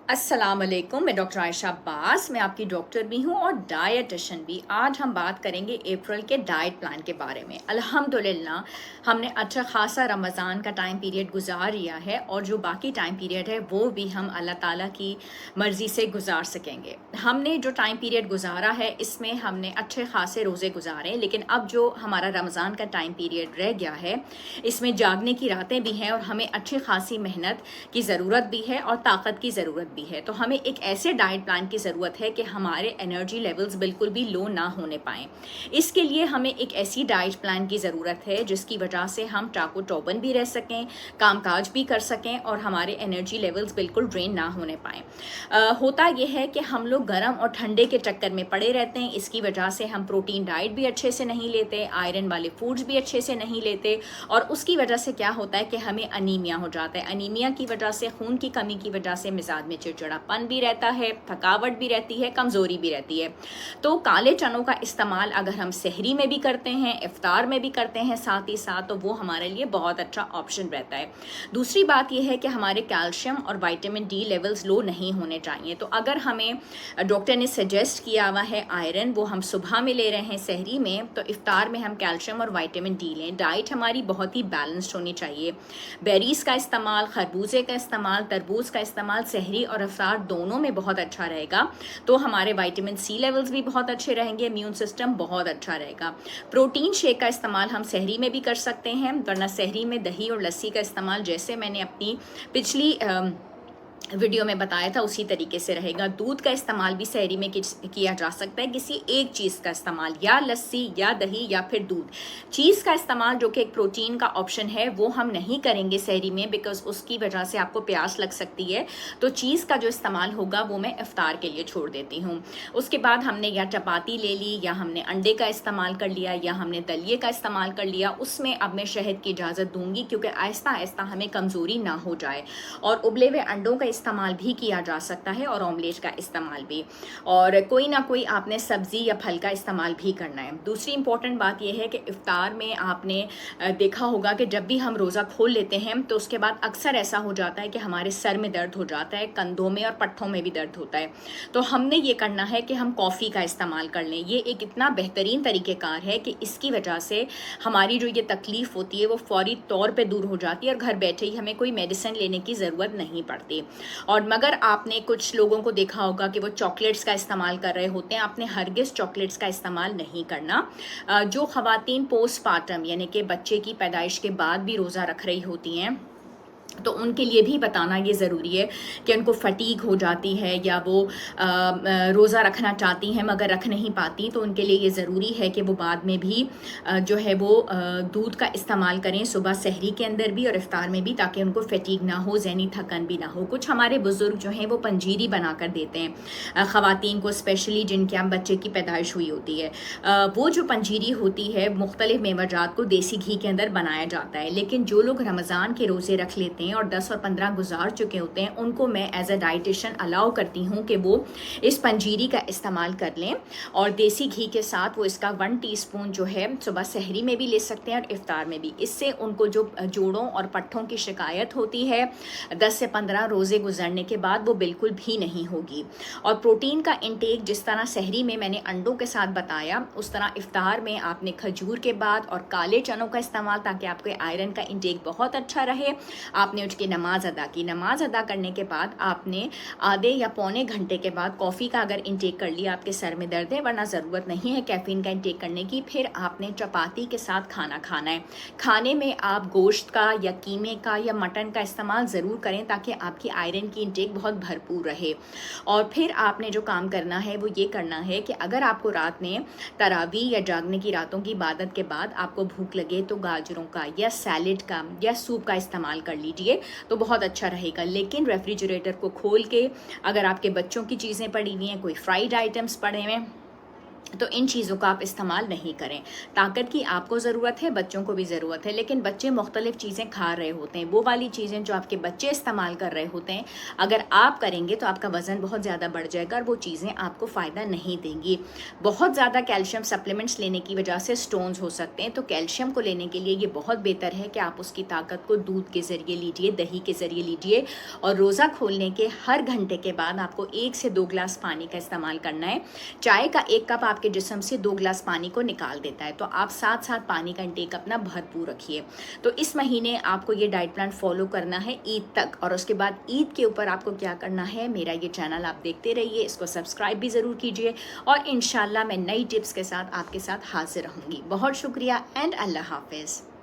अस्सलाम वालेकुम। मैं डॉक्टर आयशा अब्बास। मैं आपकी डॉक्टर भी हूँ और डायटिशियन भी। आज हम बात करेंगे अप्रैल के डाइट प्लान के बारे में। अल्हम्दुलिल्लाह हमने अच्छा खासा रमज़ान का टाइम पीरियड गुजार लिया है और जो बाकी टाइम पीरियड है वो भी हम अल्लाह ताला की मर्ज़ी से गुजार सकेंगे। हमने जो टाइम पीरियड गुजारा है इसमें हमने अच्छे खासे रोज़े गुजारे, लेकिन अब जो हमारा रमज़ान का टाइम पीरियड रह गया है इसमें जागने की रातें भी हैं और हमें अच्छी खासी मेहनत की ज़रूरत भी है और ताकत की ज़रूरत भी है। तो हमें एक ऐसे डाइट प्लान की ज़रूरत है कि हमारे एनर्जी लेवल्स बिल्कुल भी लो ना होने पाएँ। इसके लिए हमें एक ऐसी डाइट प्लान की ज़रूरत है जिसकी वजह से हम टाको टोबन भी रह सकें, कामकाज भी कर सकें और हमारे एनर्जी लेवल्स बिल्कुल ड्रेन ना होने पाएँ। होता यह है कि हम लोग गर्म और ठंडे के चक्कर में पड़े रहते हैं। इसकी वजह से हम प्रोटीन डाइट भी अच्छे से नहीं लेते, आयरन वाले फूड्स भी अच्छे से नहीं लेते और उसकी वजह से क्या होता है कि हमें अनीमिया हो जाता है। अनीमिया की वजह से, खून की कमी की वजह से मिजाज में चिड़चिड़ापन भी रहता है, थकावट भी रहती है, कमज़ोरी भी रहती है। तो काले चनों का इस्तेमाल अगर हम सहरी में भी करते हैं, इफ्तार में भी करते हैं साथ ही साथ, तो वो हमारे लिए बहुत अच्छा ऑप्शन रहता है। दूसरी बात यह है कि हमारे कैल्शियम और विटामिन डी लेवल्स लो नहीं होने चाहिए। तो अगर हमें डॉक्टर ने सजेस्ट किया हुआ है आयरन, वो हम सुबह में ले रहे हैं सहरी में, तो इफ्तार में हम कैल्शियम और विटामिन डी लें। डाइट हमारी बहुत ही बैलेंस्ड होनी चाहिए। बेरीज का इस्तेमाल, खरबूजे का इस्तेमाल, तरबूज का इस्तेमाल सहरी और इफ्तार दोनों में बहुत अच्छा रहेगा। तो हमारे विटामिन सी लेवल्स भी बहुत अच्छे रहेंगे, इम्यून सिस्टम बहुत अच्छा रहेगा। प्रोटीन शेक का इस्तेमाल हम सहरी में भी कर सकते हैं, वरना सहरी में दही और लस्सी का इस्तेमाल जैसे मैंने अपनी पिछली वीडियो में बताया था उसी तरीके से रहेगा। दूध का इस्तेमाल भी सहरी में किया जा सकता है, किसी एक चीज़ का इस्तेमाल, या लस्सी या दही या फिर दूध। चीज़ का इस्तेमाल जो कि एक प्रोटीन का ऑप्शन है वो हम नहीं करेंगे सहरी में, बिकॉज उसकी वजह से आपको प्यास लग सकती है। तो चीज़ का जो इस्तेमाल होगा वो मैं इफ्तार के लिए छोड़ देती हूँ। उसके बाद हमने या चपाती ले ली, या हमने अंडे का इस्तेमाल कर लिया, या हमने दलिए का इस्तेमाल कर लिया। उसमें अब मैं शहद की इजाज़त दूंगी क्योंकि आहिस्ता आहिस्ता हमें कमज़ोरी ना हो जाए। और उबले हुए अंडों का इस्तेमाल भी किया जा सकता है और ऑमलेट का इस्तेमाल भी, और कोई ना कोई आपने सब्जी या फल का इस्तेमाल भी करना है। दूसरी इंपॉर्टेंट बात यह है कि इफ्तार में आपने देखा होगा कि जब भी हम रोज़ा खोल लेते हैं तो उसके बाद अक्सर ऐसा हो जाता है कि हमारे सर में दर्द हो जाता है, कंधों में और पट्ठों में भी दर्द होता है। तो हमने ये करना है कि हम कॉफ़ी का इस्तेमाल कर लें। ये एक इतना बेहतरीन तरीक़ेकार है कि इसकी वजह से हमारी जो ये तकलीफ़ होती है वो फौरी तौर पे दूर हो जाती है और घर बैठे ही हमें कोई मेडिसिन लेने की ज़रूरत नहीं पड़ती। और मगर आपने कुछ लोगों को देखा होगा कि वो चॉकलेट्स का इस्तेमाल कर रहे होते हैं। आपने हरगिज़ चॉकलेट्स का इस्तेमाल नहीं करना। जो ख़वातीन पोस्टपार्टम यानी कि बच्चे की पैदाइश के बाद भी रोज़ा रख रही होती हैं, तो उनके लिए भी बताना ये ज़रूरी है कि उनको फटीग हो जाती है या वो रोज़ा रखना चाहती हैं मगर रख नहीं पाती, तो उनके लिए ये ज़रूरी है कि वो बाद में भी जो है वो दूध का इस्तेमाल करें, सुबह सहरी के अंदर भी और इफ्तार में भी, ताकि उनको फटीग ना हो, ज़हनी थकन भी ना हो। कुछ हमारे बुज़ुर्ग जो हैं वो पंजीरी बना कर देते हैं ख़वातीन को, स्पेशली जिनके यहाँ बच्चे की पैदाइश हुई होती है। वो जो पंजीरी होती है मुख्तलिफ़ मेवाजात को देसी घी के अंदर बनाया जाता है। लेकिन जो लोग रमज़ान के रोज़े रख लेते हैं और 10 और 15 गुजार चुके होते हैं, उनको मैं एज अ डाइटिशियन अलाउ करती हूँ कि वो इस पंजीरी का इस्तेमाल कर लें और देसी घी के साथ वो इसका 1 टीस्पून जो है सुबह सहरी में भी ले सकते हैं और इफ्तार में भी। इससे उनको जो जोड़ों और पट्ठों की शिकायत होती है 10 से 15 रोज़े गुजरने के बाद, वो बिल्कुल भी नहीं होगी। और प्रोटीन का इंटेक जिस तरह सहरी में मैंने अंडों के साथ बताया, उस तरह इफ्तार में आपने खजूर के बाद और काले चनों का इस्तेमाल, ताकि आपके आयरन का इंटेक बहुत अच्छा रहे। आपने उठ के नमाज अदा की, नमाज अदा करने के बाद आपने आधे या पौने घंटे के बाद कॉफ़ी का अगर इंटेक कर लिया, आपके सर में दर्द है, वरना ज़रूरत नहीं है कैफ़ीन का इंटेक करने की। फिर आपने चपाती के साथ खाना खाना है। खाने में आप गोश्त का या कीमे का या मटन का इस्तेमाल ज़रूर करें ताकि आपकी आयरन की इंटेक बहुत भरपूर रहे। और फिर आपने जो काम करना है वो ये करना है कि अगर आपको रात में तरावी या जागने की रातों की इबादत के बाद आपको भूख लगे तो गाजरों का या सैलेड का या सूप का इस्तेमाल कर लीजिए, तो बहुत अच्छा रहेगा। लेकिन रेफ्रिजरेटर को खोल के अगर आपके बच्चों की चीज़ें पड़ी हुई हैं, कोई फ्राइड आइटम्स पड़े हुए हैं, तो इन चीज़ों का आप इस्तेमाल नहीं करें। ताकत की आपको ज़रूरत है, बच्चों को भी ज़रूरत है, लेकिन बच्चे मुख्तलिफ़ चीज़ें खा रहे होते हैं। वो वाली चीज़ें जो आपके बच्चे इस्तेमाल कर रहे होते हैं, अगर आप करेंगे तो आपका वज़न बहुत ज़्यादा बढ़ जाएगा और वो चीज़ें आपको फ़ायदा नहीं देंगी। बहुत ज़्यादा कैल्शियम सप्लीमेंट्स लेने की वजह से स्टोन्स हो सकते हैं, तो कैल्शियम को लेने के लिए ये बहुत बेहतर है कि आप उसकी ताकत को दूध के ज़रिए लीजिए, दही के ज़रिए लीजिए, और रोज़ा खोलने के हर घंटे के बाद आपको 1 से 2 गिलास पानी का इस्तेमाल करना है। चाय का 1 कप आपके जिस्म से 2 गिलास पानी को निकाल देता है, तो आप साथ साथ पानी का इंटेक अपना भरपूर रखिए। तो इस महीने आपको ये डाइट प्लान फॉलो करना है ईद तक, और उसके बाद ईद के ऊपर आपको क्या करना है, मेरा ये चैनल आप देखते रहिए, इसको सब्सक्राइब भी ज़रूर कीजिए, और इंशाल्लाह मैं नई टिप्स के साथ आपके साथ हाजिर रहूँगी। बहुत शुक्रिया एंड अल्लाह हाफिज़।